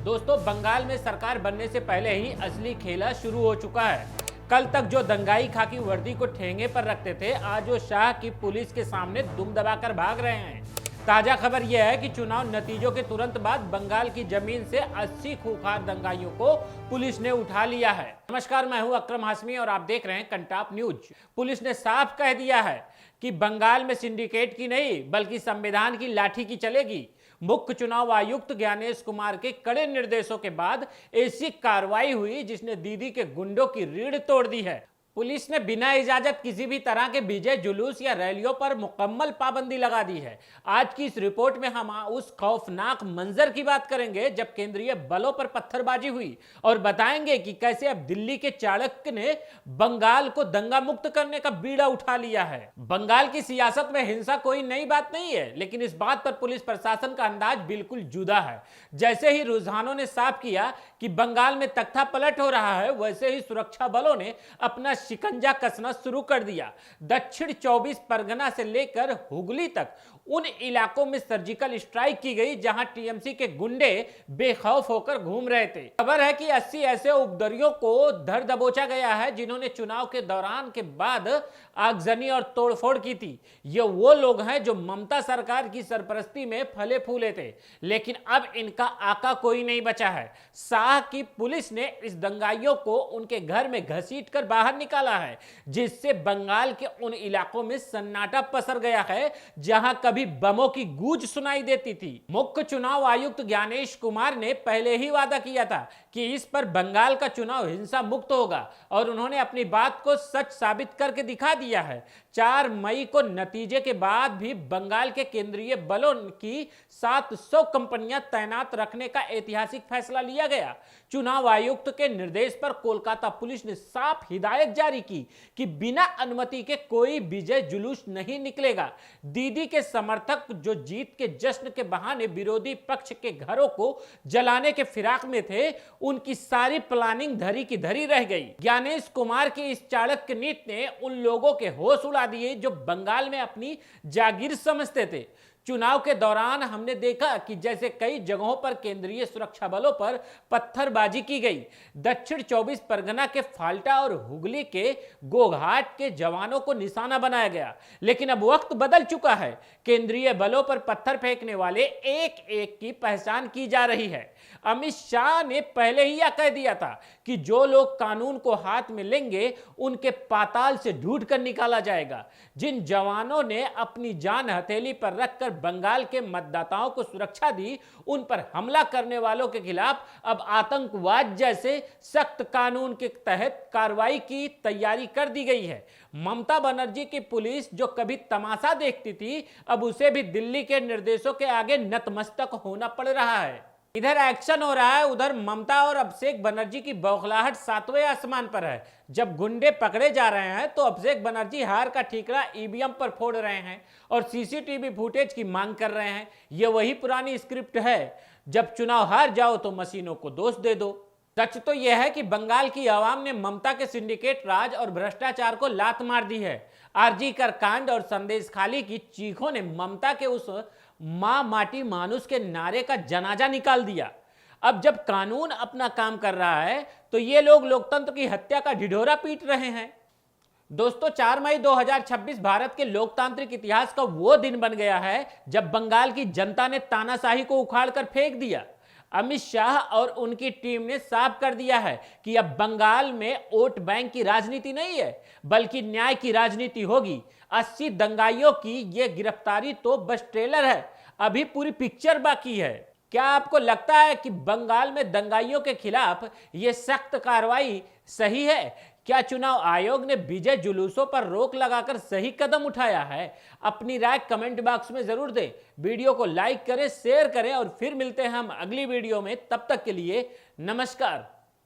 दोस्तों, बंगाल में सरकार बनने से पहले ही असली खेला शुरू हो चुका है। कल तक जो दंगाई खाकी वर्दी को ठेंगे पर रखते थे, आज वो शाह की पुलिस के सामने दुम दबाकर भाग रहे हैं। ताजा खबर यह है कि चुनाव नतीजों के तुरंत बाद बंगाल की जमीन से 80 खूंखार दंगाइयों को पुलिस ने उठा लिया है। नमस्कार, मैं हूं अकरम हाशमी और आप देख रहे हैं कंटाप न्यूज। पुलिस ने साफ कह दिया है कि बंगाल में सिंडिकेट की नहीं बल्कि संविधान की लाठी की चलेगी। मुख्य चुनाव आयुक्त ज्ञानेश कुमार के कड़े निर्देशों के बाद ऐसी कार्रवाई हुई जिसने दीदी के गुंडों की रीढ़ तोड़ दी है। पुलिस ने बिना इजाजत किसी भी तरह के विजय जुलूस या रैलियों पर मुकम्मल पाबंदी लगा दी है। आज की इस रिपोर्ट में हम उस खौफनाक मंजर की बात करेंगे जब केंद्रीय बलों पर पत्थरबाजी हुई और बताएंगे कि कैसे अब दिल्ली के चाणक्य ने बंगाल को दंगा मुक्त करने का बीड़ा उठा लिया है। बंगाल की सियासत में हिंसा कोई नई बात नहीं है, लेकिन इस बात पर पुलिस प्रशासन का अंदाज बिल्कुल जुदा है। जैसे ही रुझानों ने साफ किया कि बंगाल में तख्ता पलट हो रहा है, वैसे ही सुरक्षा बलों ने अपना शिकंजा कसना शुरू कर दिया। दक्षिण 24 परगना से लेकर हुगली तक उन इलाकों में सर्जिकल स्ट्राइक की गई जहां टीएमसी के गुंडे बेखौफ होकर घूम रहे थे। खबर है कि 80 ऐसे उपद्रवियों को धर दबोचा गया है जिन्होंने चुनाव के दौरान के बाद आगजनी और तोड़फोड़ की थी। ये वो लोग हैं जो ममता सरकार की सरपरस्ती में फले फूले थे, लेकिन अब इनका आका कोई नहीं बचा है। शाह की पुलिस ने इस दंगाइयों को उनके घर में घसीट कर बाहर निकाला है, जिससे बंगाल के उन इलाकों में सन्नाटा पसर गया है जहां कभी बमों की गूंज सुनाई देती थी। मुख्य चुनाव आयुक्त ज्ञानेश कुमार ने पहले ही वादा किया था कि इस पर बंगाल का चुनाव हिंसा मुक्त होगा और उन्होंने अपनी बात को सच साबित करके दिखा दिया है। 4 मई को नतीजे के बाद भी बंगाल के केंद्रीय बलों की 700 कंपनियां तैनात रखने का ऐतिहासिक फैसला लिया गया। चुनाव आयुक्त के निर्देश पर कोलकाता पुलिस ने साफ हिदायत जारी की कि बिना अनुमति के कोई विजय जुलूस नहीं निकलेगा। दीदी के समर्थक जो जीत के जश्न के बहाने विरोधी पक्ष के घरों को जलाने के फिराक में थे, उनकी सारी प्लानिंग धरी की धरी रह गई। ज्ञानेश कुमार की इस चाणक्य नीति ने उन लोगों के होश उड़ा दिए जो बंगाल में अपनी जागीर समझते थे। चुनाव के दौरान हमने देखा कि जैसे कई जगहों पर केंद्रीय सुरक्षा बलों पर पत्थरबाजी की गई। दक्षिण 24 परगना के फाल्टा और हुगली के गोघाट के जवानों को निशाना बनाया गया, लेकिन अब वक्त बदल चुका है। केंद्रीय बलों पर पत्थर फेंकने वाले एक एक की पहचान की जा रही है। अमित शाह ने पहले ही यह कह दिया था कि जो लोग कानून को हाथ में लेंगे उनके पाताल से ढूंढ कर निकाला जाएगा। जिन जवानों ने अपनी जान हथेली पर रखकर बंगाल के मतदाताओं को सुरक्षा दी, उन पर हमला करने वालों के खिलाफ अब आतंकवाद जैसे सख्त कानून के तहत कार्रवाई की तैयारी कर दी गई है। ममता बनर्जी की पुलिस जो कभी तमाशा देखती थी, अब उसे भी दिल्ली के निर्देशों के आगे नतमस्तक होना पड़ रहा है। इधर एक्शन हो रहा है, उधर ममता और अभिषेक बनर्जी की बौखलाहट 7वें आसमान पर है। जब गुंडे पकड़े जा रहे हैं तो अभिषेक बनर्जी हार का ठीकरा ईवीएम पर फोड़ रहे हैं और सीसीटीवी फुटेज की मांग कर रहे हैं। यह वही पुरानी स्क्रिप्ट है, जब चुनाव हार जाओ तो मशीनों को दोष दे दो। सच तो यह है कि बंगाल की आवाम ने ममता के सिंडिकेट राज और भ्रष्टाचार को लात मार दी है। आरजी कर कांड और संदेश खाली की चीखों ने ममता के उस मां माटी मानुस के नारे का जनाजा निकाल दिया। अब जब कानून अपना काम कर रहा है तो ये लोग लोकतंत्र की हत्या का ढिढोरा पीट रहे हैं। दोस्तों, 4 मई 2026 भारत के लोकतांत्रिक इतिहास का वो दिन बन गया है जब बंगाल की जनता ने तानाशाही को उखाड़कर फेंक दिया। अमित शाह और उनकी टीम ने साफ कर दिया है कि अब बंगाल में वोट बैंक की राजनीति नहीं है बल्कि न्याय की राजनीति होगी। 80 दंगाइयों की यह गिरफ्तारी तो बस ट्रेलर है, अभी पूरी पिक्चर बाकी है। क्या आपको लगता है कि बंगाल में दंगाइयों के खिलाफ यह सख्त कार्रवाई सही है? क्या चुनाव आयोग ने विजय जुलूसों पर रोक लगाकर सही कदम उठाया है? अपनी राय कमेंट बॉक्स में जरूर दें। वीडियो को लाइक करें, शेयर करें और फिर मिलते हैं हम अगली वीडियो में। तब तक के लिए नमस्कार।